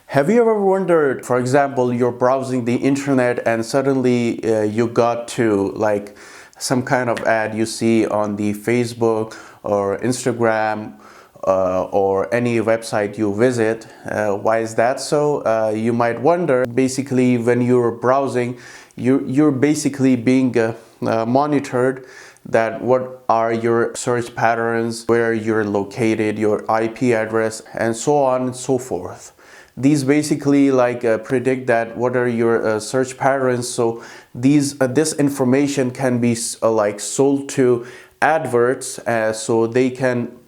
Have you ever wondered, for example, you're browsing the internet and suddenly you got to like some kind of ad you see on the Facebook or Instagram or any website you visit? Why is that so? You might wonder. Basically, when you're browsing, you're basically being monitored, that what are your search patterns, where you're located, your IP address, and so on and so forth. These basically predict that what are your search patterns. So this information can be like sold to adverts, so they can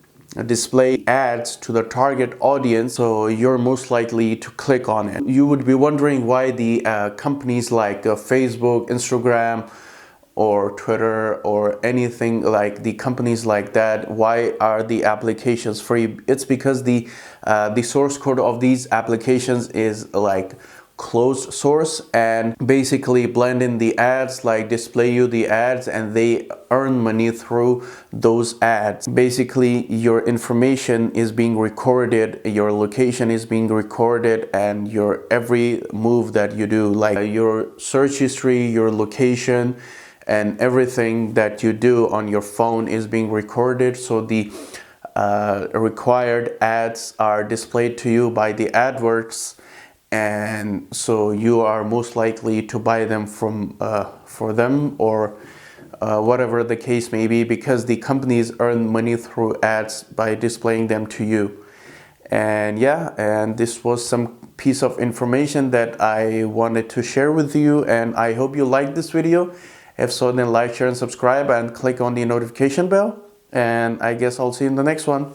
display ads to the target audience, so you're most likely to click on it. You would be wondering why the companies like Facebook, Instagram, or Twitter, or anything like the companies like that, why are the applications free? It's because the source code of these applications is like closed source, and basically blend in the ads, like display you the ads, and they earn money through those ads. Basically your information is being recorded, your location is being recorded, and your every move that you do, like your search history, your location, and everything that you do on your phone is being recorded. So the required ads are displayed to you by the adverts, and so you are most likely to buy them from for them, or whatever the case may be, because the companies earn money through ads by displaying them to you. And yeah, and this was some piece of information that I wanted to share with you, and I hope you liked this video. If so, then like, share, and subscribe, and click on the notification bell. And I guess I'll see you in the next one.